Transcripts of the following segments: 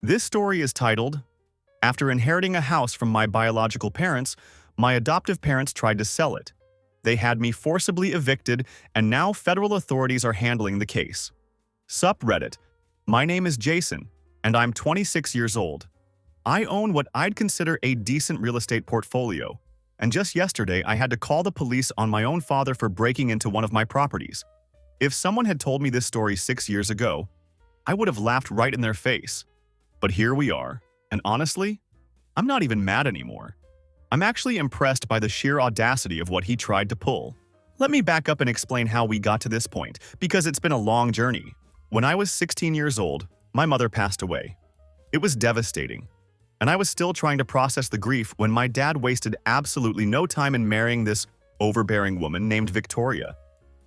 This story is titled, After Inheriting a House from My Biological Parents, My Adoptive Parents Tried to Sell It. They had me forcibly evicted, and now federal authorities are handling the case. Subreddit. My name is Jason, and I'm 26 years old. I own what I'd consider a decent real estate portfolio, and just yesterday I had to call the police on my own father for breaking into one of my properties. If someone had told me this story 6 years ago, I would have laughed right in their face. But here we are, and honestly, I'm not even mad anymore. I'm actually impressed by the sheer audacity of what he tried to pull. Let me back up and explain how we got to this point, because it's been a long journey. When I was 16 years old, my mother passed away. It was devastating, and I was still trying to process the grief when my dad wasted absolutely no time in marrying this overbearing woman named Victoria.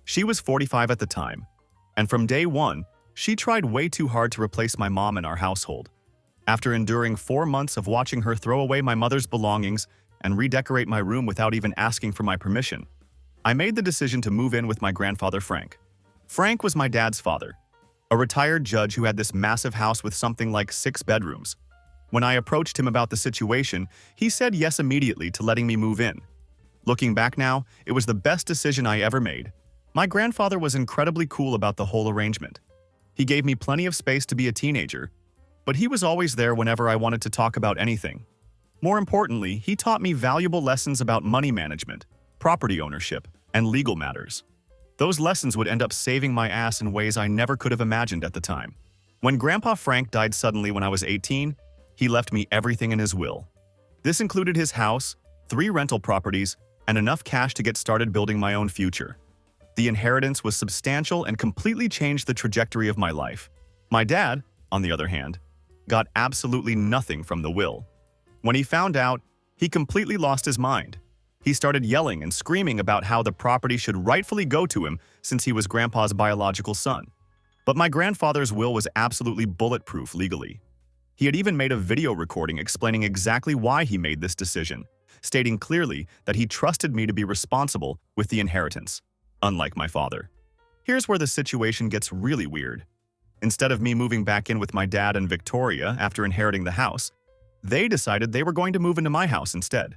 She was 45 at the time, and from day one, she tried way too hard to replace my mom in our household. After enduring 4 months of watching her throw away my mother's belongings and redecorate my room without even asking for my permission, I made the decision to move in with my grandfather Frank. Frank was my dad's father, a retired judge who had this massive house with something like 6 bedrooms. When I approached him about the situation, he said yes immediately to letting me move in. Looking back now, it was the best decision I ever made. My grandfather was incredibly cool about the whole arrangement. He gave me plenty of space to be a teenager, but he was always there whenever I wanted to talk about anything. More importantly, he taught me valuable lessons about money management, property ownership, and legal matters. Those lessons would end up saving my ass in ways I never could have imagined at the time. When Grandpa Frank died suddenly when I was 18, he left me everything in his will. This included his house, 3 rental properties, and enough cash to get started building my own future. The inheritance was substantial and completely changed the trajectory of my life. My dad, on the other hand, got absolutely nothing from the will. When he found out, he completely lost his mind. He started yelling and screaming about how the property should rightfully go to him since he was Grandpa's biological son. But my grandfather's will was absolutely bulletproof legally. He had even made a video recording explaining exactly why he made this decision, stating clearly that he trusted me to be responsible with the inheritance, unlike my father. Here's where the situation gets really weird. Instead of me moving back in with my dad and Victoria after inheriting the house, they decided they were going to move into my house instead.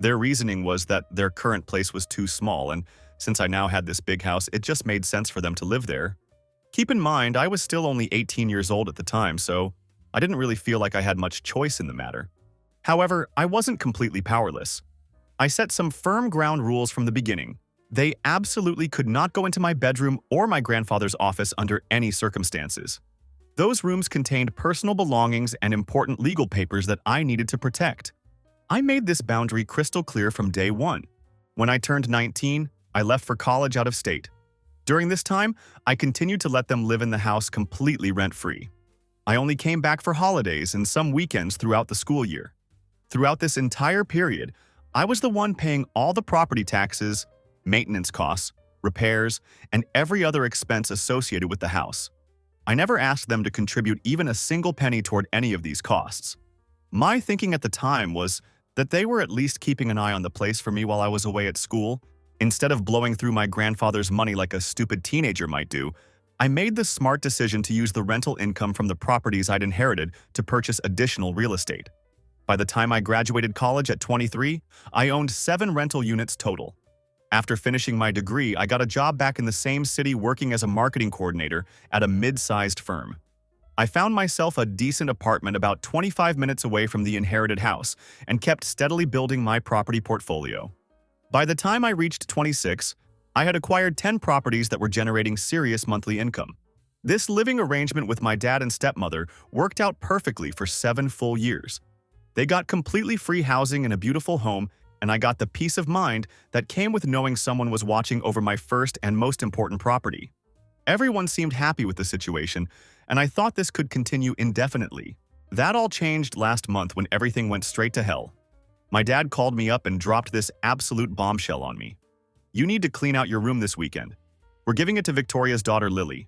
Their reasoning was that their current place was too small, and since I now had this big house, it just made sense for them to live there. Keep in mind, I was still only 18 years old at the time, so I didn't really feel like I had much choice in the matter. However, I wasn't completely powerless. I set some firm ground rules from the beginning. They absolutely could not go into my bedroom or my grandfather's office under any circumstances. Those rooms contained personal belongings and important legal papers that I needed to protect. I made this boundary crystal clear from day one. When I turned 19, I left for college out of state. During this time, I continued to let them live in the house completely rent-free. I only came back for holidays and some weekends throughout the school year. Throughout this entire period, I was the one paying all the property taxes, maintenance costs, repairs, and every other expense associated with the house. I never asked them to contribute even a single penny toward any of these costs. My thinking at the time was that they were at least keeping an eye on the place for me while I was away at school. Instead of blowing through my grandfather's money like a stupid teenager might do, I made the smart decision to use the rental income from the properties I'd inherited to purchase additional real estate. By the time I graduated college at 23, I owned 7 rental units total. After finishing my degree, I got a job back in the same city working as a marketing coordinator at a mid-sized firm. I found myself a decent apartment about 25 minutes away from the inherited house and kept steadily building my property portfolio. By the time I reached 26, I had acquired 10 properties that were generating serious monthly income. This living arrangement with my dad and stepmother worked out perfectly for 7 full years. They got completely free housing in a beautiful home, and I got the peace of mind that came with knowing someone was watching over my first and most important property. Everyone seemed happy with the situation, and I thought this could continue indefinitely. That all changed last month when everything went straight to hell. My dad called me up and dropped this absolute bombshell on me. "You need to clean out your room this weekend. We're giving it to Victoria's daughter Lily."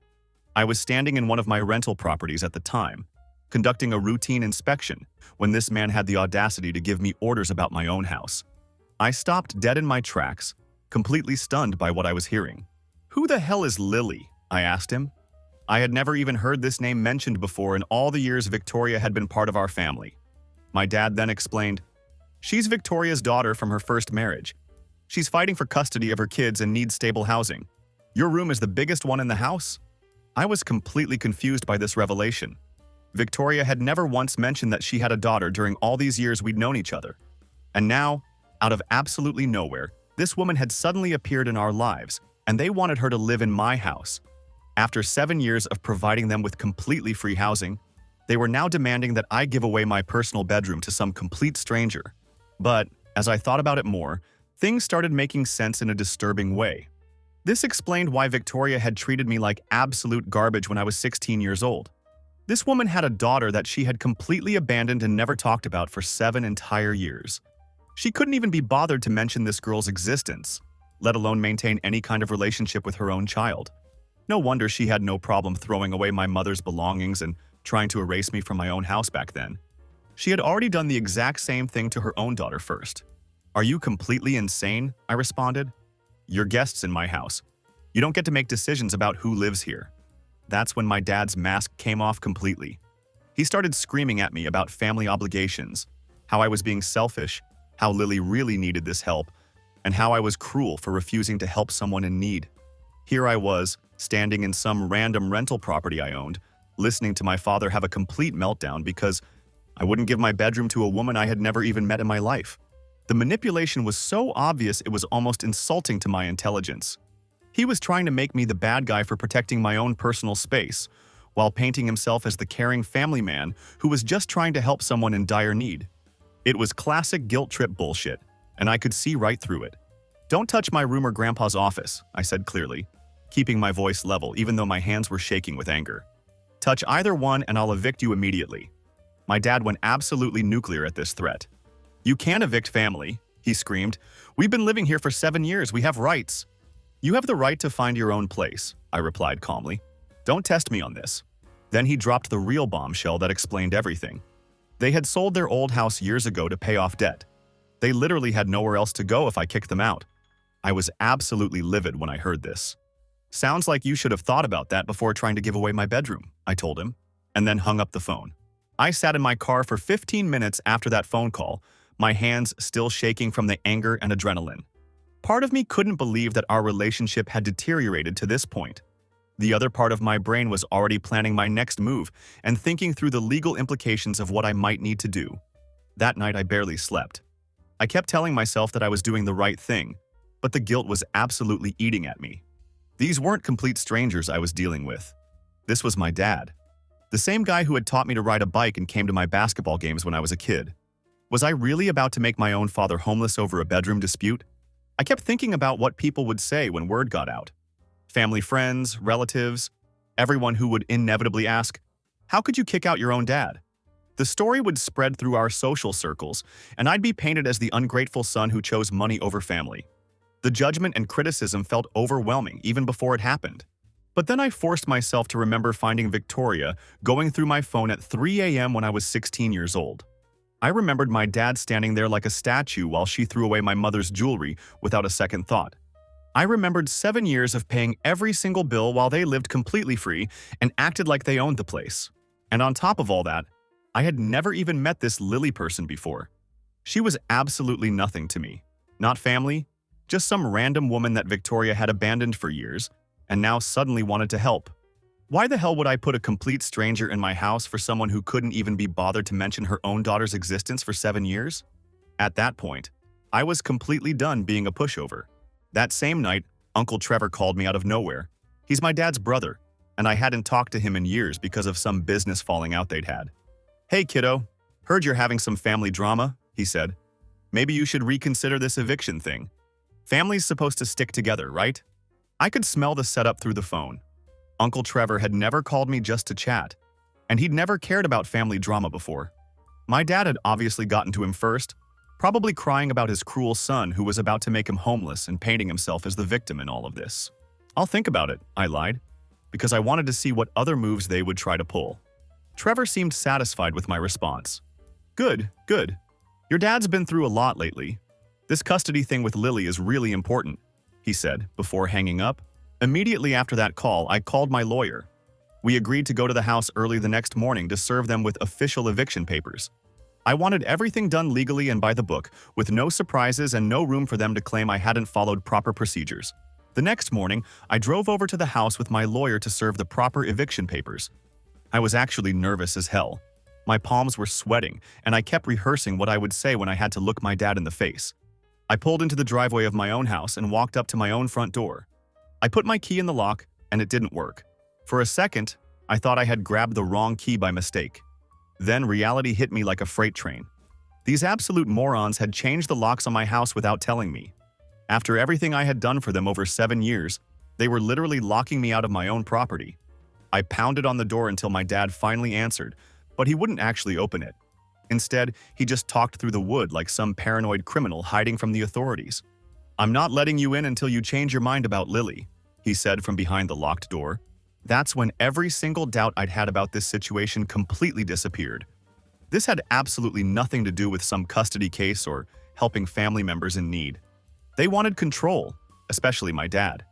I was standing in one of my rental properties at the time, conducting a routine inspection, when this man had the audacity to give me orders about my own house. I stopped dead in my tracks, completely stunned by what I was hearing. "Who the hell is Lily?" I asked him. I had never even heard this name mentioned before in all the years Victoria had been part of our family. My dad then explained, "She's Victoria's daughter from her first marriage. She's fighting for custody of her kids and needs stable housing. Your room is the biggest one in the house?" I was completely confused by this revelation. Victoria had never once mentioned that she had a daughter during all these years we'd known each other. And now, out of absolutely nowhere, this woman had suddenly appeared in our lives, and they wanted her to live in my house. After 7 years of providing them with completely free housing, they were now demanding that I give away my personal bedroom to some complete stranger. But, as I thought about it more, things started making sense in a disturbing way. This explained why Victoria had treated me like absolute garbage when I was 16 years old. This woman had a daughter that she had completely abandoned and never talked about for 7 entire years. She couldn't even be bothered to mention this girl's existence, let alone maintain any kind of relationship with her own child. No wonder she had no problem throwing away my mother's belongings and trying to erase me from my own house back then. She had already done the exact same thing to her own daughter first. "Are you completely insane?" I responded. "You're guests in my house. You don't get to make decisions about who lives here." That's when my dad's mask came off completely. He started screaming at me about family obligations, how I was being selfish, how Lily really needed this help, and how I was cruel for refusing to help someone in need. Here I was, standing in some random rental property I owned, listening to my father have a complete meltdown because I wouldn't give my bedroom to a woman I had never even met in my life. The manipulation was so obvious it was almost insulting to my intelligence. He was trying to make me the bad guy for protecting my own personal space, while painting himself as the caring family man who was just trying to help someone in dire need. It was classic guilt trip bullshit, and I could see right through it. "Don't touch my room or Grandpa's office," I said clearly, keeping my voice level even though my hands were shaking with anger. "Touch either one and I'll evict you immediately." My dad went absolutely nuclear at this threat. "You can't evict family," he screamed. "We've been living here for 7 years. We have rights." "You have the right to find your own place," I replied calmly. "Don't test me on this." Then he dropped the real bombshell that explained everything. They had sold their old house years ago to pay off debt. They literally had nowhere else to go if I kicked them out. I was absolutely livid when I heard this. "Sounds like you should have thought about that before trying to give away my bedroom," I told him, and then hung up the phone. I sat in my car for 15 minutes after that phone call, my hands still shaking from the anger and adrenaline. Part of me couldn't believe that our relationship had deteriorated to this point. The other part of my brain was already planning my next move and thinking through the legal implications of what I might need to do. That night I barely slept. I kept telling myself that I was doing the right thing, but the guilt was absolutely eating at me. These weren't complete strangers I was dealing with. This was my dad. The same guy who had taught me to ride a bike and came to my basketball games when I was a kid. Was I really about to make my own father homeless over a bedroom dispute? I kept thinking about what people would say when word got out. Family, friends, relatives, everyone who would inevitably ask, "How could you kick out your own dad?" The story would spread through our social circles, and I'd be painted as the ungrateful son who chose money over family. The judgment and criticism felt overwhelming even before it happened. But then I forced myself to remember finding Victoria going through my phone at 3 a.m. when I was 16 years old. I remembered my dad standing there like a statue while she threw away my mother's jewelry without a second thought. I remembered 7 years of paying every single bill while they lived completely free and acted like they owned the place. And on top of all that, I had never even met this Lily person before. She was absolutely nothing to me. Not family, just some random woman that Victoria had abandoned for years and now suddenly wanted to help. Why the hell would I put a complete stranger in my house for someone who couldn't even be bothered to mention her own daughter's existence for 7 years? At that point, I was completely done being a pushover. That same night, Uncle Trevor called me out of nowhere. He's my dad's brother, and I hadn't talked to him in years because of some business falling out they'd had. "Hey kiddo, heard you're having some family drama," he said. "Maybe you should reconsider this eviction thing. Family's supposed to stick together, right?" I could smell the setup through the phone. Uncle Trevor had never called me just to chat, and he'd never cared about family drama before. My dad had obviously gotten to him first, probably crying about his cruel son who was about to make him homeless and painting himself as the victim in all of this. "I'll think about it," I lied, because I wanted to see what other moves they would try to pull. Trevor seemed satisfied with my response. Good. Your dad's been through a lot lately. This custody thing with Lily is really important," he said before hanging up. Immediately after that call, I called my lawyer. We agreed to go to the house early the next morning to serve them with official eviction papers. I wanted everything done legally and by the book, with no surprises and no room for them to claim I hadn't followed proper procedures. The next morning, I drove over to the house with my lawyer to serve the proper eviction papers. I was actually nervous as hell. My palms were sweating, and I kept rehearsing what I would say when I had to look my dad in the face. I pulled into the driveway of my own house and walked up to my own front door. I put my key in the lock, and it didn't work. For a second, I thought I had grabbed the wrong key by mistake. Then reality hit me like a freight train. These absolute morons had changed the locks on my house without telling me. After everything I had done for them over 7 years, they were literally locking me out of my own property. I pounded on the door until my dad finally answered, but he wouldn't actually open it. Instead, he just talked through the wood like some paranoid criminal hiding from the authorities. "I'm not letting you in until you change your mind about Lily," he said from behind the locked door. That's when every single doubt I'd had about this situation completely disappeared. This had absolutely nothing to do with some custody case or helping family members in need. They wanted control, especially my dad.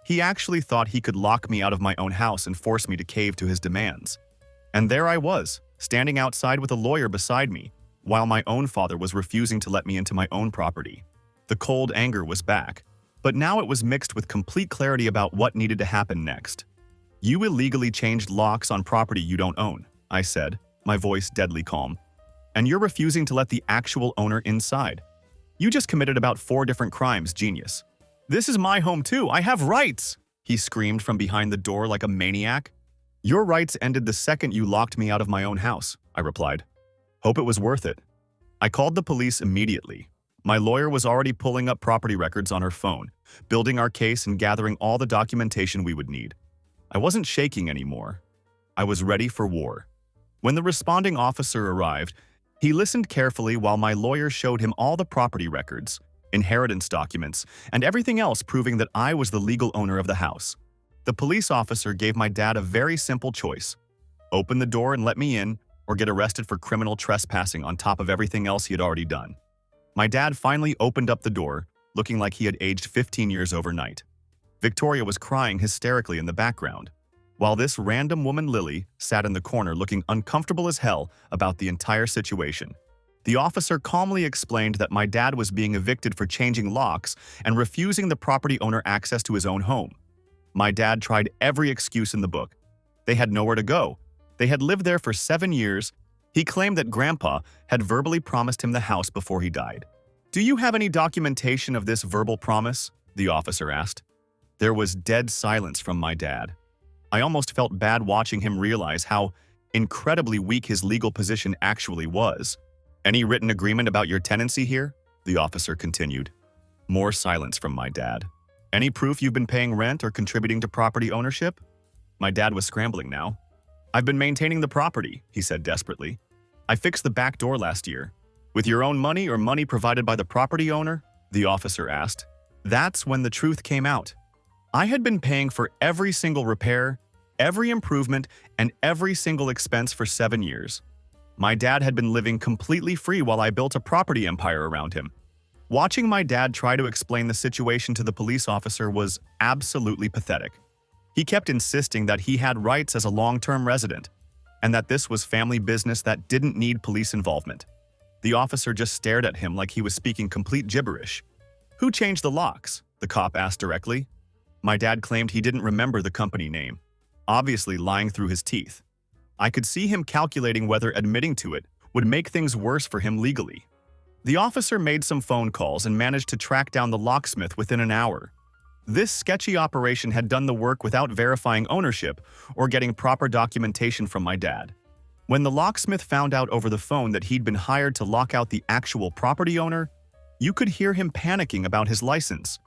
He actually thought he could lock me out of my own house and force me to cave to his demands. And there I was, standing outside with a lawyer beside me, while my own father was refusing to let me into my own property. The cold anger was back, but now it was mixed with complete clarity about what needed to happen next. "You illegally changed locks on property you don't own," I said, my voice deadly calm. "And you're refusing to let the actual owner inside. You just committed about 4 different crimes, genius." "This is my home too, I have rights!" he screamed from behind the door like a maniac. "Your rights ended the second you locked me out of my own house," I replied. "Hope it was worth it." I called the police immediately. My lawyer was already pulling up property records on her phone, building our case and gathering all the documentation we would need. I wasn't shaking anymore. I was ready for war. When the responding officer arrived, he listened carefully while my lawyer showed him all the property records, inheritance documents, and everything else proving that I was the legal owner of the house. The police officer gave my dad a very simple choice: open the door and let me in, or get arrested for criminal trespassing on top of everything else he had already done. My dad finally opened up the door, looking like he had aged 15 years overnight. Victoria was crying hysterically in the background, while this random woman Lily sat in the corner looking uncomfortable as hell about the entire situation. The officer calmly explained that my dad was being evicted for changing locks and refusing the property owner access to his own home. My dad tried every excuse in the book. They had nowhere to go. They had lived there for 7 years. He claimed that Grandpa had verbally promised him the house before he died. "Do you have any documentation of this verbal promise?" the officer asked. There was dead silence from my dad. I almost felt bad watching him realize how incredibly weak his legal position actually was. "Any written agreement about your tenancy here?" the officer continued. More silence from my dad. "Any proof you've been paying rent or contributing to property ownership?" My dad was scrambling now. "I've been maintaining the property," he said desperately. "I fixed the back door last year." "With your own money or money provided by the property owner?" the officer asked. That's when the truth came out. I had been paying for every single repair, every improvement, and every single expense for 7 years. My dad had been living completely free while I built a property empire around him. Watching my dad try to explain the situation to the police officer was absolutely pathetic. He kept insisting that he had rights as a long-term resident, and that this was family business that didn't need police involvement. The officer just stared at him like he was speaking complete gibberish. "Who changed the locks?" the cop asked directly. My dad claimed he didn't remember the company name, obviously lying through his teeth. I could see him calculating whether admitting to it would make things worse for him legally. The officer made some phone calls and managed to track down the locksmith within an hour. This sketchy operation had done the work without verifying ownership or getting proper documentation from my dad. When the locksmith found out over the phone that he'd been hired to lock out the actual property owner, you could hear him panicking about his license.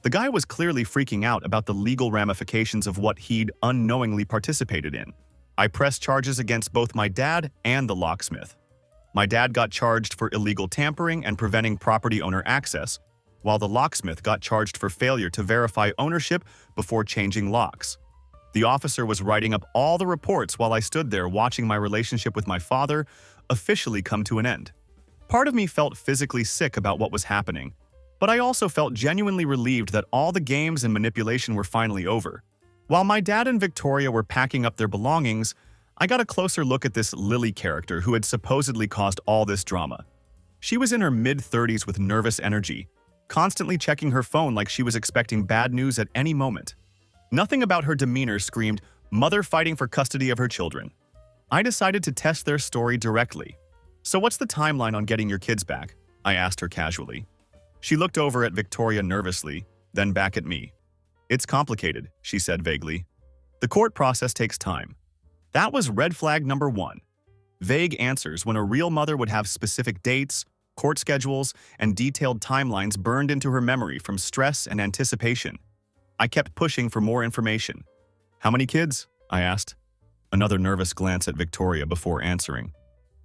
The guy was clearly freaking out about the legal ramifications of what he'd unknowingly participated in. I pressed charges against both my dad and the locksmith. My dad got charged for illegal tampering and preventing property owner access, while the locksmith got charged for failure to verify ownership before changing locks. The officer was writing up all the reports while I stood there watching my relationship with my father officially come to an end. Part of me felt physically sick about what was happening, but I also felt genuinely relieved that all the games and manipulation were finally over. While my dad and Victoria were packing up their belongings, I got a closer look at this Lily character who had supposedly caused all this drama. She was in her mid-30s with nervous energy, constantly checking her phone like she was expecting bad news at any moment. Nothing about her demeanor screamed, "Mother fighting for custody of her children." I decided to test their story directly. "So what's the timeline on getting your kids back?" I asked her casually. She looked over at Victoria nervously, then back at me. "It's complicated," she said vaguely. "The court process takes time." That was red flag number one. Vague answers when a real mother would have specific dates, court schedules, and detailed timelines burned into her memory from stress and anticipation. I kept pushing for more information. "How many kids?" I asked. Another nervous glance at Victoria before answering.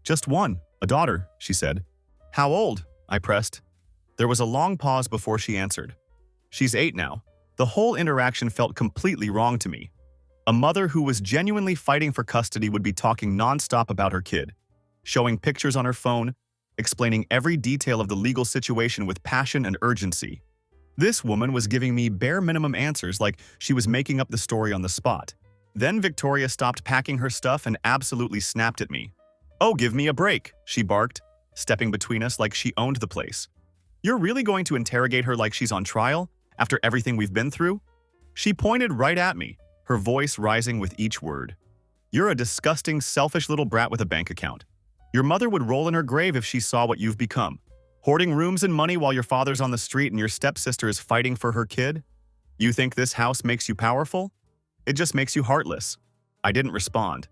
"Just one, a daughter," she said. "How old?" I pressed. There was a long pause before she answered. "She's 8 now." The whole interaction felt completely wrong to me. A mother who was genuinely fighting for custody would be talking nonstop about her kid, showing pictures on her phone, explaining every detail of the legal situation with passion and urgency. This woman was giving me bare minimum answers like she was making up the story on the spot. Then Victoria stopped packing her stuff and absolutely snapped at me. "Oh, give me a break," she barked, stepping between us like she owned the place. "You're really going to interrogate her like she's on trial, after everything we've been through?" She pointed right at me, her voice rising with each word. "You're a disgusting, selfish little brat with a bank account. Your mother would roll in her grave if she saw what you've become. Hoarding rooms and money while your father's on the street and your stepsister is fighting for her kid? You think this house makes you powerful? It just makes you heartless." I didn't respond.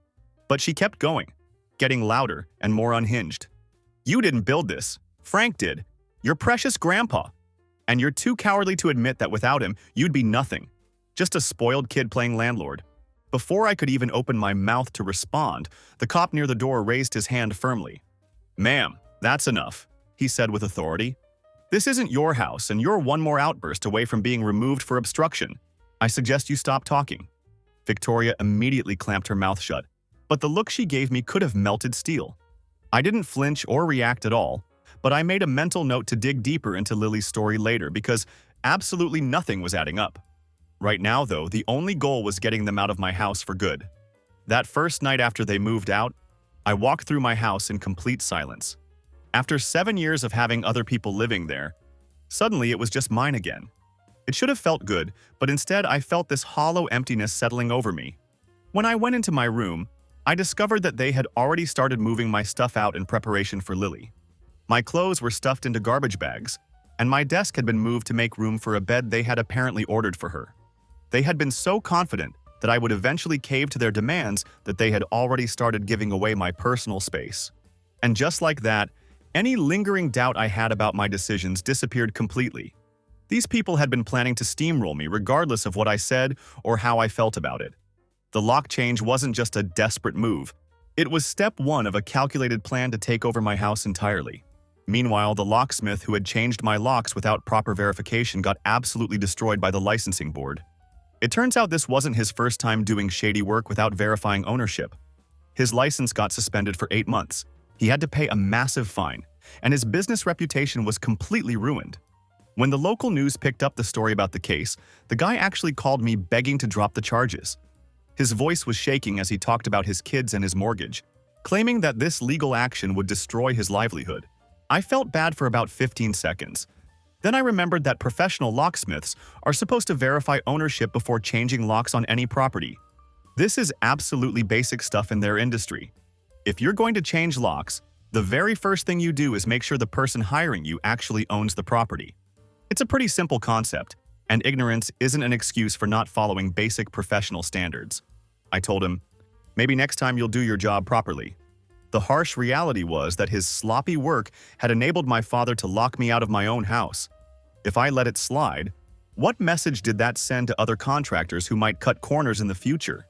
But she kept going, getting louder and more unhinged. "You didn't build this. Frank did. Your precious grandpa. And you're too cowardly to admit that without him, you'd be nothing. Just a spoiled kid playing landlord." Before I could even open my mouth to respond, the cop near the door raised his hand firmly. "Ma'am, that's enough," he said with authority. "This isn't your house, and you're one more outburst away from being removed for obstruction. I suggest you stop talking." Victoria immediately clamped her mouth shut, but the look she gave me could have melted steel. I didn't flinch or react at all, but I made a mental note to dig deeper into Lily's story later because absolutely nothing was adding up. Right now, though, the only goal was getting them out of my house for good. That first night after they moved out, I walked through my house in complete silence. After 7 years of having other people living there, suddenly it was just mine again. It should have felt good, but instead I felt this hollow emptiness settling over me. When I went into my room, I discovered that they had already started moving my stuff out in preparation for Lily. My clothes were stuffed into garbage bags, and my desk had been moved to make room for a bed they had apparently ordered for her. They had been so confident that I would eventually cave to their demands that they had already started giving away my personal space. And just like that, any lingering doubt I had about my decisions disappeared completely. These people had been planning to steamroll me regardless of what I said or how I felt about it. The lock change wasn't just a desperate move. It was step one of a calculated plan to take over my house entirely. Meanwhile, the locksmith who had changed my locks without proper verification got absolutely destroyed by the licensing board. It turns out this wasn't his first time doing shady work without verifying ownership. His license got suspended for 8 months. He had to pay a massive fine, and his business reputation was completely ruined. When the local news picked up the story about the case, the guy actually called me begging to drop the charges. His voice was shaking as he talked about his kids and his mortgage, claiming that this legal action would destroy his livelihood. I felt bad for about 15 seconds. Then I remembered that professional locksmiths are supposed to verify ownership before changing locks on any property. This is absolutely basic stuff in their industry. If you're going to change locks, the very first thing you do is make sure the person hiring you actually owns the property. It's a pretty simple concept, and ignorance isn't an excuse for not following basic professional standards. I told him, "Maybe next time you'll do your job properly." The harsh reality was that his sloppy work had enabled my father to lock me out of my own house. If I let it slide, what message did that send to other contractors who might cut corners in the future?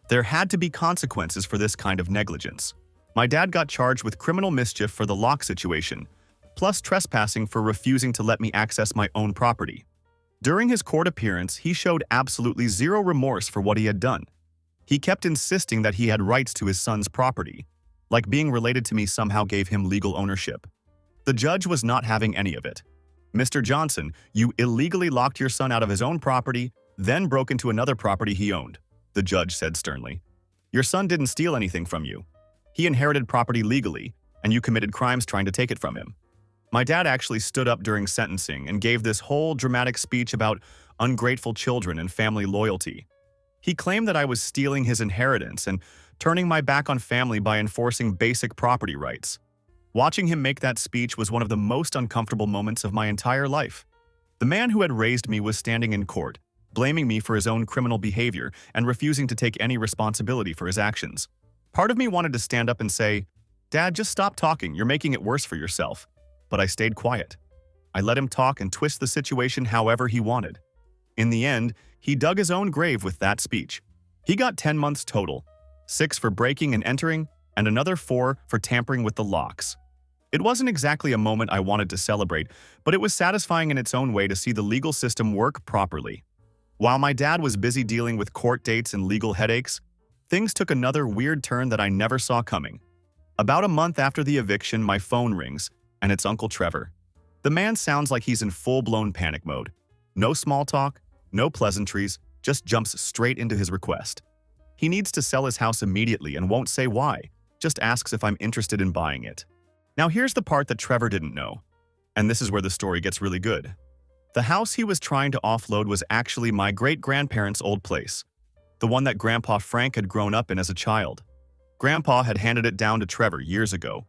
There had to be consequences for this kind of negligence. My dad got charged with criminal mischief for the lock situation, plus trespassing for refusing to let me access my own property. During his court appearance, he showed absolutely zero remorse for what he had done. He kept insisting that he had rights to his son's property, like being related to me somehow gave him legal ownership. The judge was not having any of it. "Mr. Johnson, you illegally locked your son out of his own property, then broke into another property he owned, the judge said sternly. Your son didn't steal anything from you. He inherited property legally, and you committed crimes trying to take it from him. My dad actually stood up during sentencing and gave this whole dramatic speech about ungrateful children and family loyalty. He claimed that I was stealing his inheritance and turning my back on family by enforcing basic property rights. Watching him make that speech was one of the most uncomfortable moments of my entire life. The man who had raised me was standing in court, blaming me for his own criminal behavior and refusing to take any responsibility for his actions. Part of me wanted to stand up and say, "Dad, just stop talking, you're making it worse for yourself." But I stayed quiet. I let him talk and twist the situation however he wanted. In the end, he dug his own grave with that speech. He got 10 months total, 6 for breaking and entering, and another 4 for tampering with the locks. It wasn't exactly a moment I wanted to celebrate, but it was satisfying in its own way to see the legal system work properly. While my dad was busy dealing with court dates and legal headaches, things took another weird turn that I never saw coming. About a month after the eviction, my phone rings, and it's Uncle Trevor. The man sounds like he's in full-blown panic mode. No small talk, no pleasantries, just jumps straight into his request. He needs to sell his house immediately and won't say why, just asks if I'm interested in buying it. Now here's the part that Trevor didn't know, and this is where the story gets really good. The house he was trying to offload was actually my great-grandparents' old place, the one that Grandpa Frank had grown up in as a child. Grandpa had handed it down to Trevor years ago,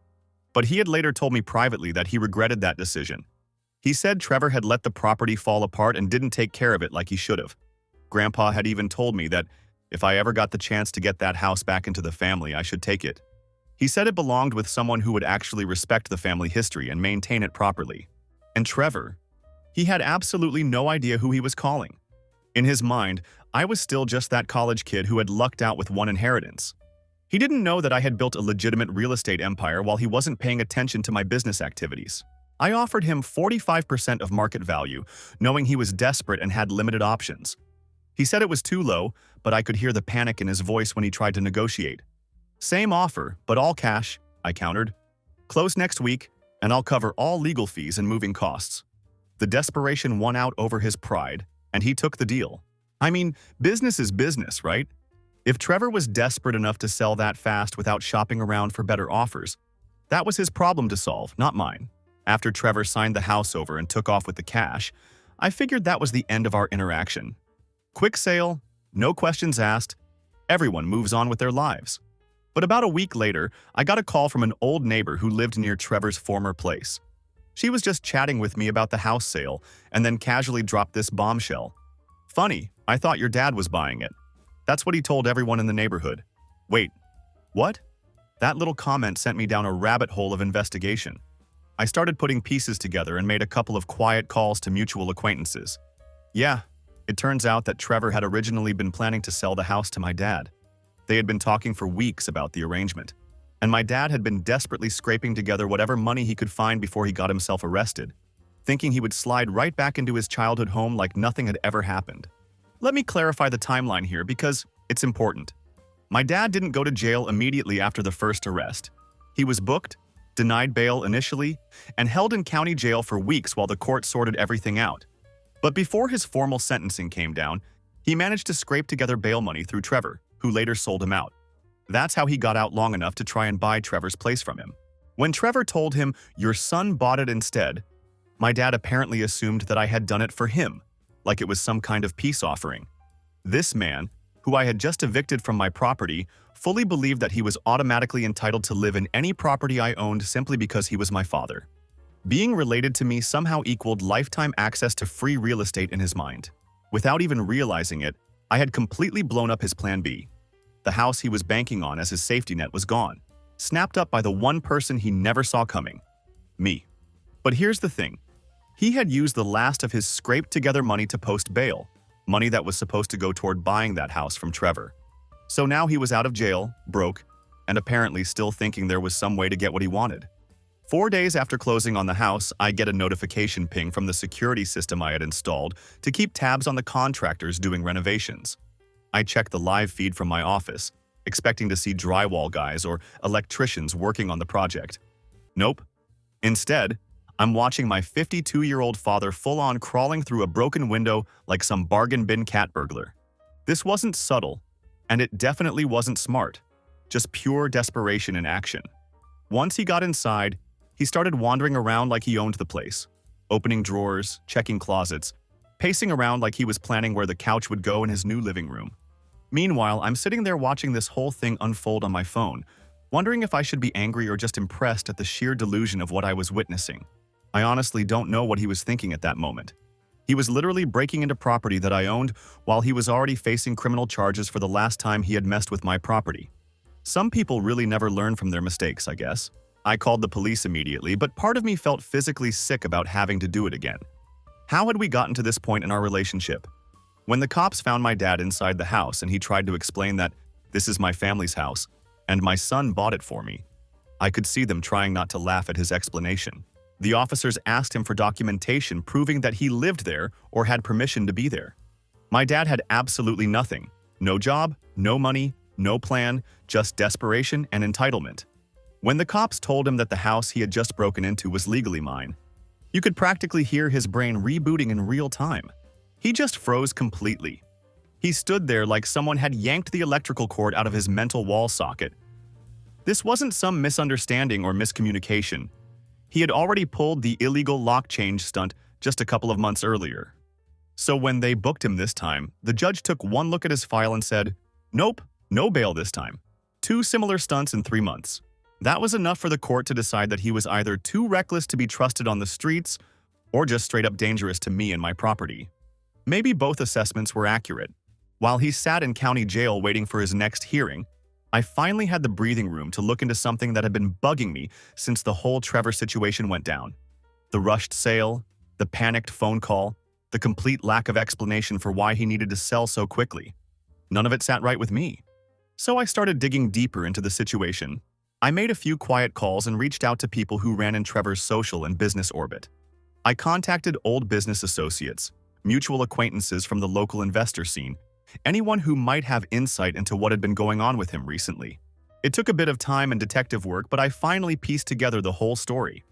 but he had later told me privately that he regretted that decision. He said Trevor had let the property fall apart and didn't take care of it like he should have. Grandpa had even told me that if I ever got the chance to get that house back into the family, I should take it. He said it belonged with someone who would actually respect the family history and maintain it properly. And Trevor, he had absolutely no idea who he was calling. In his mind, I was still just that college kid who had lucked out with one inheritance. He didn't know that I had built a legitimate real estate empire while he wasn't paying attention to my business activities. I offered him 45% of market value, knowing he was desperate and had limited options. He said it was too low, but I could hear the panic in his voice when he tried to negotiate. Same offer, but all cash, I countered. Close next week, and I'll cover all legal fees and moving costs. The desperation won out over his pride, and he took the deal. I mean, business is business, right? If Trevor was desperate enough to sell that fast without shopping around for better offers, that was his problem to solve, not mine. After Trevor signed the house over and took off with the cash, I figured that was the end of our interaction. Quick sale, no questions asked, everyone moves on with their lives. But about a week later, I got a call from an old neighbor who lived near Trevor's former place. She was just chatting with me about the house sale and then casually dropped this bombshell. "Funny, I thought your dad was buying it." That's what he told everyone in the neighborhood. Wait, what? That little comment sent me down a rabbit hole of investigation. I started putting pieces together and made a couple of quiet calls to mutual acquaintances. Yeah, it turns out that Trevor had originally been planning to sell the house to my dad. They had been talking for weeks about the arrangement, and my dad had been desperately scraping together whatever money he could find before he got himself arrested, thinking he would slide right back into his childhood home like nothing had ever happened. Let me clarify the timeline here because it's important. My dad didn't go to jail immediately after the first arrest. He was booked, denied bail initially, and held in county jail for weeks while the court sorted everything out. But before his formal sentencing came down, he managed to scrape together bail money through Trevor, who later sold him out. That's how he got out long enough to try and buy Trevor's place from him. When Trevor told him, "Your son bought it instead," my dad apparently assumed that I had done it for him, like it was some kind of peace offering. This man, who I had just evicted from my property, fully believed that he was automatically entitled to live in any property I owned simply because he was my father. Being related to me somehow equaled lifetime access to free real estate in his mind. Without even realizing it, I had completely blown up his plan B. The house he was banking on as his safety net was gone, snapped up by the one person he never saw coming: me. But here's the thing. He had used the last of his scraped-together money to post bail, money that was supposed to go toward buying that house from Trevor. So now he was out of jail, broke, and apparently still thinking there was some way to get what he wanted. 4 days after closing on the house, I get a notification ping from the security system I had installed to keep tabs on the contractors doing renovations. I check the live feed from my office, expecting to see drywall guys or electricians working on the project. Nope. Instead, I'm watching my 52-year-old father full-on crawling through a broken window like some bargain bin cat burglar. This wasn't subtle, and it definitely wasn't smart. Just pure desperation in action. Once he got inside, he started wandering around like he owned the place, opening drawers, checking closets, pacing around like he was planning where the couch would go in his new living room. Meanwhile, I'm sitting there watching this whole thing unfold on my phone, wondering if I should be angry or just impressed at the sheer delusion of what I was witnessing. I honestly don't know what he was thinking at that moment. He was literally breaking into property that I owned while he was already facing criminal charges for the last time he had messed with my property. Some people really never learn from their mistakes, I guess. I called the police immediately, but part of me felt physically sick about having to do it again. How had we gotten to this point in our relationship? When the cops found my dad inside the house and he tried to explain that this is my family's house and my son bought it for me, I could see them trying not to laugh at his explanation. The officers asked him for documentation proving that he lived there or had permission to be there. My dad had absolutely nothing. No job, no money, no plan, just desperation and entitlement. When the cops told him that the house he had just broken into was legally mine, you could practically hear his brain rebooting in real time. He just froze completely. He stood there like someone had yanked the electrical cord out of his mental wall socket. This wasn't some misunderstanding or miscommunication. He had already pulled the illegal lock change stunt just a couple of months earlier. So when they booked him this time, the judge took one look at his file and said, "Nope, no bail this time. 2 similar stunts in 3 months." That was enough for the court to decide that he was either too reckless to be trusted on the streets or just straight up dangerous to me and my property. Maybe both assessments were accurate. While he sat in county jail waiting for his next hearing, I finally had the breathing room to look into something that had been bugging me since the whole Trevor situation went down. The rushed sale, the panicked phone call, the complete lack of explanation for why he needed to sell so quickly. None of it sat right with me. So I started digging deeper into the situation. I made a few quiet calls and reached out to people who ran in Trevor's social and business orbit. I contacted old business associates, mutual acquaintances from the local investor scene, anyone who might have insight into what had been going on with him recently. It took a bit of time and detective work, but I finally pieced together the whole story.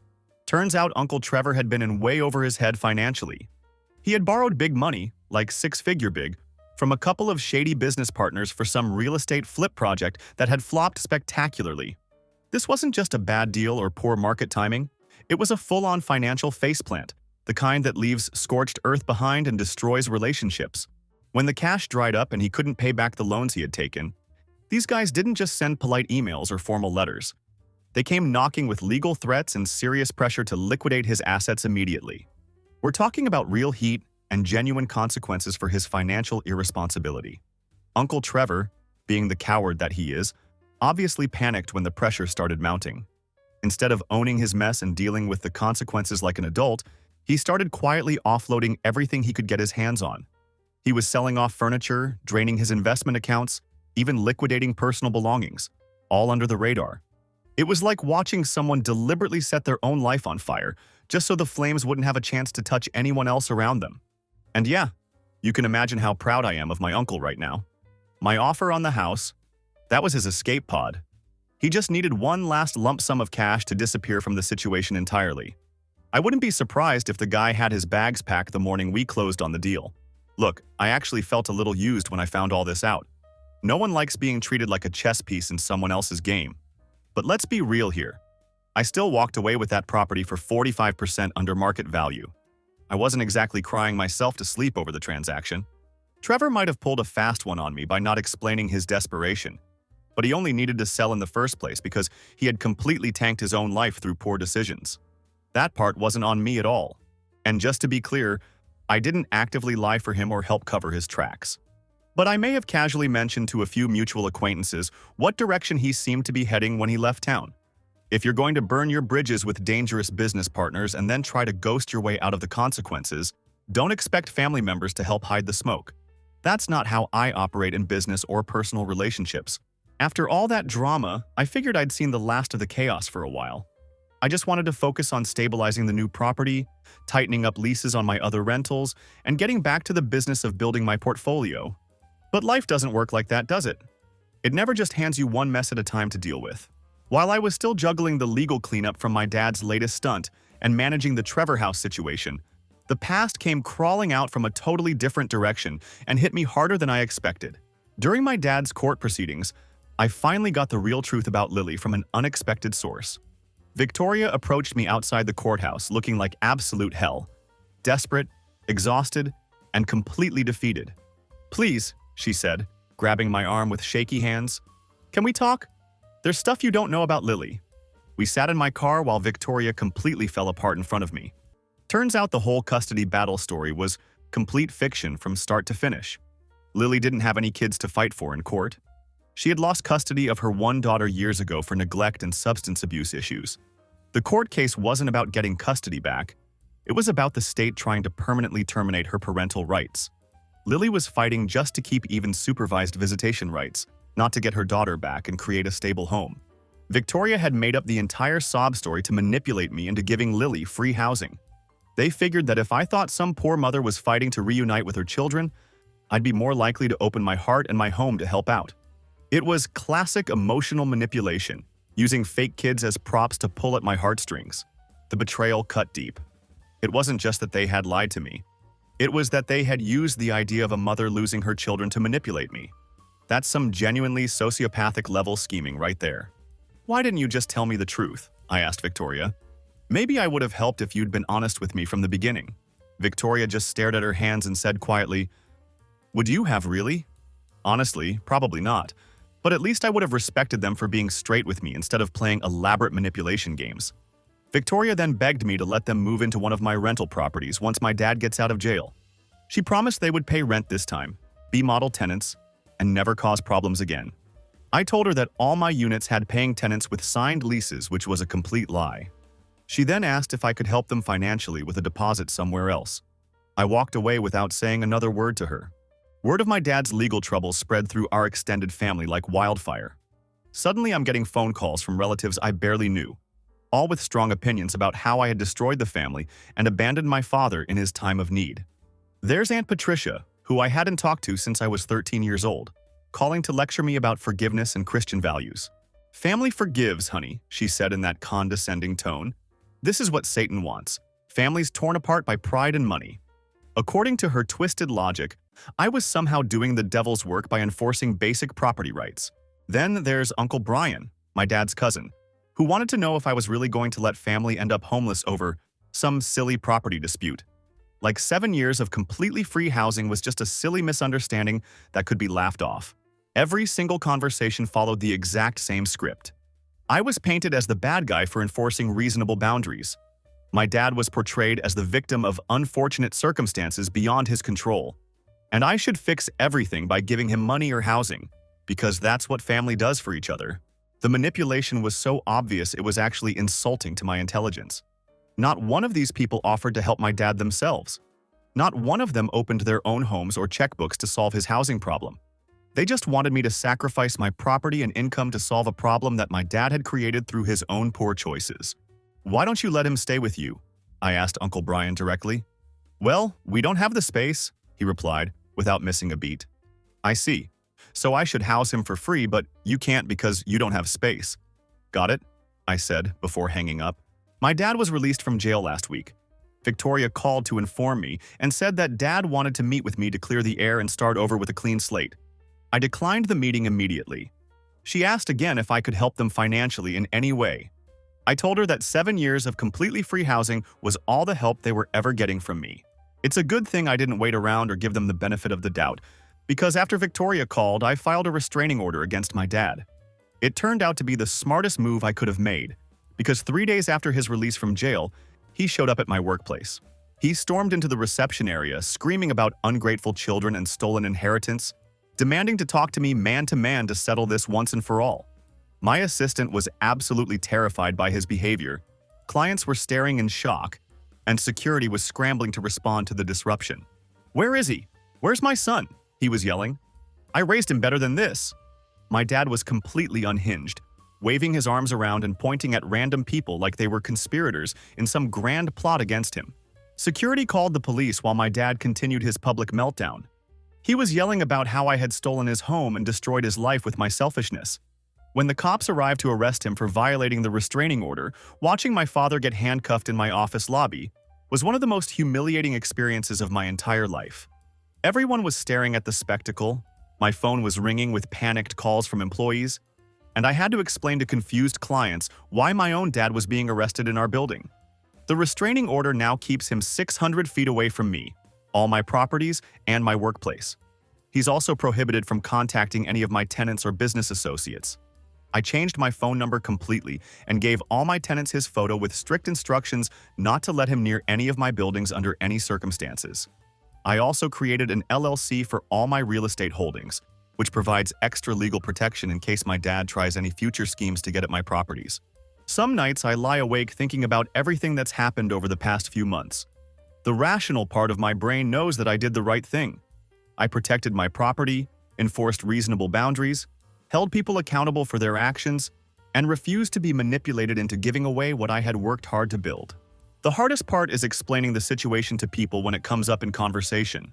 Turns out Uncle Trevor had been in way over his head financially. He had borrowed big money, like 6-figure big, from a couple of shady business partners for some real estate flip project that had flopped spectacularly. This wasn't just a bad deal or poor market timing. It was a full-on financial faceplant, the kind that leaves scorched earth behind and destroys relationships. When the cash dried up and he couldn't pay back the loans he had taken, these guys didn't just send polite emails or formal letters. They came knocking with legal threats and serious pressure to liquidate his assets immediately. We're talking about real heat and genuine consequences for his financial irresponsibility. Uncle Trevor, being the coward that he is, obviously panicked when the pressure started mounting. Instead of owning his mess and dealing with the consequences like an adult, he started quietly offloading everything he could get his hands on. He was selling off furniture, draining his investment accounts, even liquidating personal belongings, all under the radar. It was like watching someone deliberately set their own life on fire, just so the flames wouldn't have a chance to touch anyone else around them. And yeah, you can imagine how proud I am of my uncle right now. My offer on the house, that was his escape pod. He just needed one last lump sum of cash to disappear from the situation entirely. I wouldn't be surprised if the guy had his bags packed the morning we closed on the deal. Look, I actually felt a little used when I found all this out. No one likes being treated like a chess piece in someone else's game. But let's be real here. I still walked away with that property for 45% under market value. I wasn't exactly crying myself to sleep over the transaction. Trevor might have pulled a fast one on me by not explaining his desperation, but he only needed to sell in the first place because he had completely tanked his own life through poor decisions. That part wasn't on me at all. And just to be clear, I didn't actively lie for him or help cover his tracks. But I may have casually mentioned to a few mutual acquaintances what direction he seemed to be heading when he left town. If you're going to burn your bridges with dangerous business partners and then try to ghost your way out of the consequences, don't expect family members to help hide the smoke. That's not how I operate in business or personal relationships. After all that drama, I figured I'd seen the last of the chaos for a while. I just wanted to focus on stabilizing the new property, tightening up leases on my other rentals, and getting back to the business of building my portfolio. But life doesn't work like that, does it? It never just hands you one mess at a time to deal with. While I was still juggling the legal cleanup from my dad's latest stunt and managing the Trevor House situation, the past came crawling out from a totally different direction and hit me harder than I expected. During my dad's court proceedings, I finally got the real truth about Lily from an unexpected source. Victoria approached me outside the courthouse looking like absolute hell, desperate, exhausted, and completely defeated. "Please," she said, grabbing my arm with shaky hands. "Can we talk? There's stuff you don't know about Lily." We sat in my car while Victoria completely fell apart in front of me. Turns out the whole custody battle story was complete fiction from start to finish. Lily didn't have any kids to fight for in court. She had lost custody of her one daughter years ago for neglect and substance abuse issues. The court case wasn't about getting custody back. It was about the state trying to permanently terminate her parental rights. Lily was fighting just to keep even supervised visitation rights, not to get her daughter back and create a stable home. Victoria had made up the entire sob story to manipulate me into giving Lily free housing. They figured that if I thought some poor mother was fighting to reunite with her children, I'd be more likely to open my heart and my home to help out. It was classic emotional manipulation, using fake kids as props to pull at my heartstrings. The betrayal cut deep. It wasn't just that they had lied to me. It was that they had used the idea of a mother losing her children to manipulate me. That's some genuinely sociopathic level scheming right there. "Why didn't you just tell me the truth?" I asked Victoria. "Maybe I would have helped if you'd been honest with me from the beginning." Victoria just stared at her hands and said quietly, "Would you have really?" "Honestly, probably not. But at least I would have respected them for being straight with me instead of playing elaborate manipulation games." Victoria then begged me to let them move into one of my rental properties once my dad gets out of jail. She promised they would pay rent this time, be model tenants, and never cause problems again. I told her that all my units had paying tenants with signed leases, which was a complete lie. She then asked if I could help them financially with a deposit somewhere else. I walked away without saying another word to her. Word of my dad's legal troubles spread through our extended family like wildfire. Suddenly, I'm getting phone calls from relatives I barely knew, all with strong opinions about how I had destroyed the family and abandoned my father in his time of need. There's Aunt Patricia, who I hadn't talked to since I was 13 years old, calling to lecture me about forgiveness and Christian values. "Family forgives, honey," she said in that condescending tone. "This is what Satan wants. Families torn apart by pride and money." According to her twisted logic, I was somehow doing the devil's work by enforcing basic property rights. Then there's Uncle Brian, my dad's cousin, who wanted to know if I was really going to let family end up homeless over some silly property dispute. Like 7 years of completely free housing was just a silly misunderstanding that could be laughed off. Every single conversation followed the exact same script. I was painted as the bad guy for enforcing reasonable boundaries. My dad was portrayed as the victim of unfortunate circumstances beyond his control. And I should fix everything by giving him money or housing, because that's what family does for each other. The manipulation was so obvious it was actually insulting to my intelligence. Not one of these people offered to help my dad themselves. Not one of them opened their own homes or checkbooks to solve his housing problem. They just wanted me to sacrifice my property and income to solve a problem that my dad had created through his own poor choices. "Why don't you let him stay with you?" I asked Uncle Brian directly. "Well, we don't have the space," he replied, without missing a beat. "I see. So I should house him for free, but you can't because you don't have space." "Got it," I said before hanging up. My dad was released from jail last week. Victoria called to inform me and said that Dad wanted to meet with me to clear the air and start over with a clean slate. I declined the meeting immediately. She asked again if I could help them financially in any way. I told her that 7 years of completely free housing was all the help they were ever getting from me. It's a good thing I didn't wait around or give them the benefit of the doubt, because after Victoria called, I filed a restraining order against my dad. It turned out to be the smartest move I could have made, because 3 days after his release from jail, he showed up at my workplace. He stormed into the reception area, screaming about ungrateful children and stolen inheritance, demanding to talk to me man to settle this once and for all. My assistant was absolutely terrified by his behavior. Clients were staring in shock, and security was scrambling to respond to the disruption. "Where is he? Where's my son?" he was yelling. "I raised him better than this." My dad was completely unhinged, waving his arms around and pointing at random people like they were conspirators in some grand plot against him. Security called the police while my dad continued his public meltdown. He was yelling about how I had stolen his home and destroyed his life with my selfishness. When the cops arrived to arrest him for violating the restraining order, watching my father get handcuffed in my office lobby was one of the most humiliating experiences of my entire life. Everyone was staring at the spectacle, my phone was ringing with panicked calls from employees, and I had to explain to confused clients why my own dad was being arrested in our building. The restraining order now keeps him 600 feet away from me, all my properties, and my workplace. He's also prohibited from contacting any of my tenants or business associates. I changed my phone number completely and gave all my tenants his photo with strict instructions not to let him near any of my buildings under any circumstances. I also created an LLC for all my real estate holdings, which provides extra legal protection in case my dad tries any future schemes to get at my properties. Some nights I lie awake thinking about everything that's happened over the past few months. The rational part of my brain knows that I did the right thing. I protected my property, enforced reasonable boundaries, held people accountable for their actions, and refused to be manipulated into giving away what I had worked hard to build. The hardest part is explaining the situation to people when it comes up in conversation.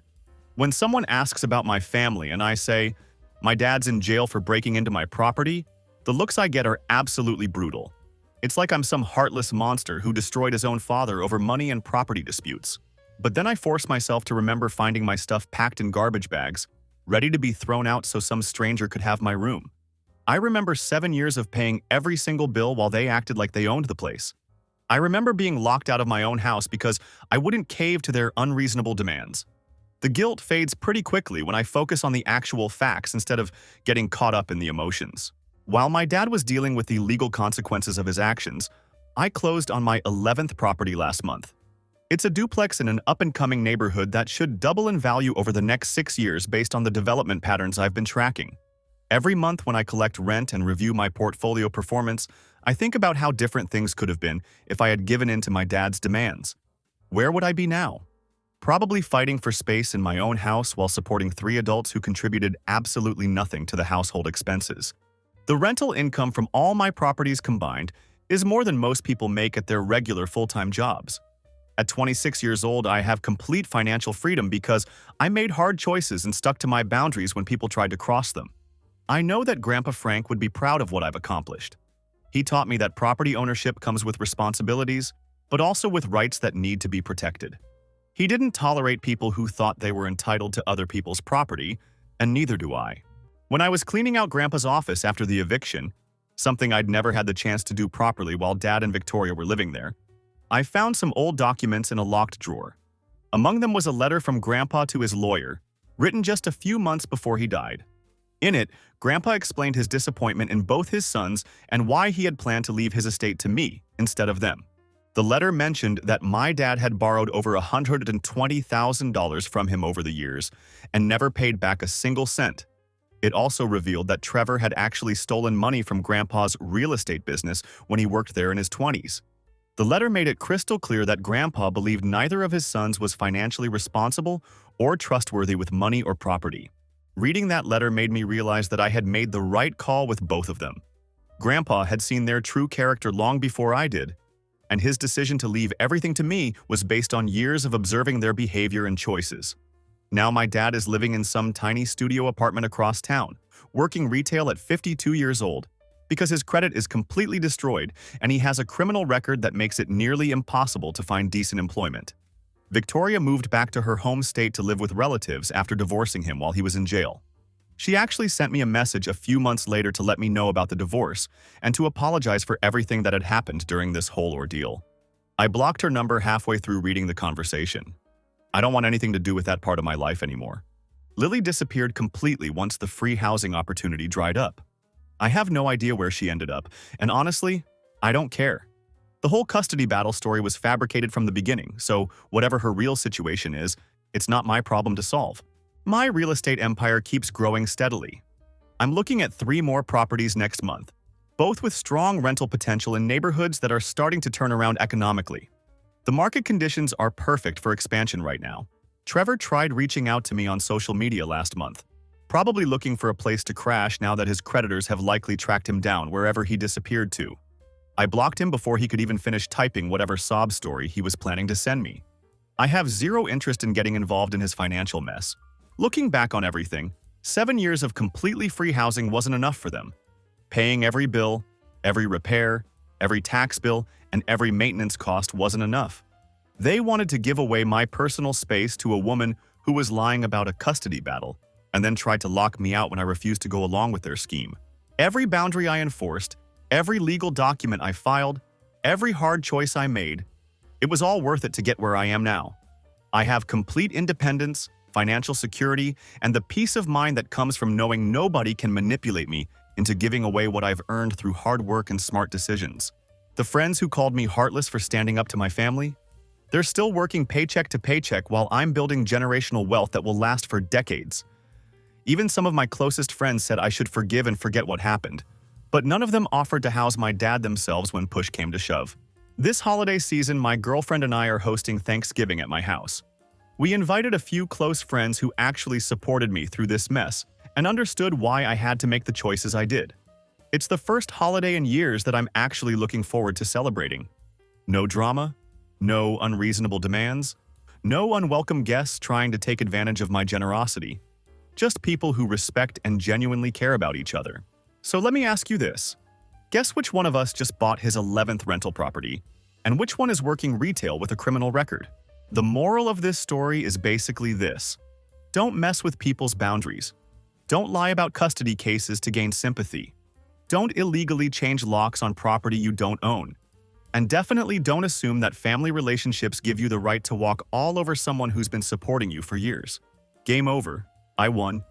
When someone asks about my family and I say, "My dad's in jail for breaking into my property," the looks I get are absolutely brutal. It's like I'm some heartless monster who destroyed his own father over money and property disputes. But then I force myself to remember finding my stuff packed in garbage bags, ready to be thrown out so some stranger could have my room. I remember 7 years of paying every single bill while they acted like they owned the place. I remember being locked out of my own house because I wouldn't cave to their unreasonable demands. The guilt fades pretty quickly when I focus on the actual facts instead of getting caught up in the emotions. While my dad was dealing with the legal consequences of his actions, I closed on my 11th property last month. It's a duplex in an up-and-coming neighborhood that should double in value over the next 6 years based on the development patterns I've been tracking. Every month when I collect rent and review my portfolio performance, I think about how different things could have been if I had given in to my dad's demands. Where would I be now? Probably fighting for space in my own house while supporting 3 adults who contributed absolutely nothing to the household expenses. The rental income from all my properties combined is more than most people make at their regular full-time jobs. At 26 years old, I have complete financial freedom because I made hard choices and stuck to my boundaries when people tried to cross them. I know that Grandpa Frank would be proud of what I've accomplished. He taught me that property ownership comes with responsibilities, but also with rights that need to be protected. He didn't tolerate people who thought they were entitled to other people's property, and neither do I. When I was cleaning out Grandpa's office after the eviction, something I'd never had the chance to do properly while Dad and Victoria were living there, I found some old documents in a locked drawer. Among them was a letter from Grandpa to his lawyer, written just a few months before he died. In it, Grandpa explained his disappointment in both his sons and why he had planned to leave his estate to me instead of them. The letter mentioned that my dad had borrowed over $120,000 from him over the years and never paid back a single cent. It also revealed that Trevor had actually stolen money from Grandpa's real estate business when he worked there in his 20s. The letter made it crystal clear that Grandpa believed neither of his sons was financially responsible or trustworthy with money or property. Reading that letter made me realize that I had made the right call with both of them. Grandpa had seen their true character long before I did, and his decision to leave everything to me was based on years of observing their behavior and choices. Now my dad is living in some tiny studio apartment across town, working retail at 52 years old, because his credit is completely destroyed and he has a criminal record that makes it nearly impossible to find decent employment. Victoria moved back to her home state to live with relatives after divorcing him while he was in jail. She actually sent me a message a few months later to let me know about the divorce and to apologize for everything that had happened during this whole ordeal. I blocked her number halfway through reading the conversation. I don't want anything to do with that part of my life anymore. Lily disappeared completely once the free housing opportunity dried up. I have no idea where she ended up, and honestly, I don't care. The whole custody battle story was fabricated from the beginning, so whatever her real situation is, it's not my problem to solve. My real estate empire keeps growing steadily. I'm looking at 3 more properties next month, both with strong rental potential in neighborhoods that are starting to turn around economically. The market conditions are perfect for expansion right now. Trevor tried reaching out to me on social media last month, probably looking for a place to crash now that his creditors have likely tracked him down wherever he disappeared to. I blocked him before he could even finish typing whatever sob story he was planning to send me. I have zero interest in getting involved in his financial mess. Looking back on everything, 7 years of completely free housing wasn't enough for them. Paying every bill, every repair, every tax bill, and every maintenance cost wasn't enough. They wanted to give away my personal space to a woman who was lying about a custody battle, and then tried to lock me out when I refused to go along with their scheme. Every boundary I enforced, every legal document I filed, every hard choice I made, it was all worth it to get where I am now. I have complete independence, financial security, and the peace of mind that comes from knowing nobody can manipulate me into giving away what I've earned through hard work and smart decisions. The friends who called me heartless for standing up to my family, they're still working paycheck to paycheck while I'm building generational wealth that will last for decades. Even some of my closest friends said I should forgive and forget what happened, but none of them offered to house my dad themselves when push came to shove. This holiday season, my girlfriend and I are hosting Thanksgiving at my house. We invited a few close friends who actually supported me through this mess and understood why I had to make the choices I did. It's the first holiday in years that I'm actually looking forward to celebrating. No drama, no unreasonable demands, no unwelcome guests trying to take advantage of my generosity. Just people who respect and genuinely care about each other. So let me ask you this. Guess which one of us just bought his 11th rental property, and which one is working retail with a criminal record? The moral of this story is basically this. Don't mess with people's boundaries. Don't lie about custody cases to gain sympathy. Don't illegally change locks on property you don't own. And definitely don't assume that family relationships give you the right to walk all over someone who's been supporting you for years. Game over. I won.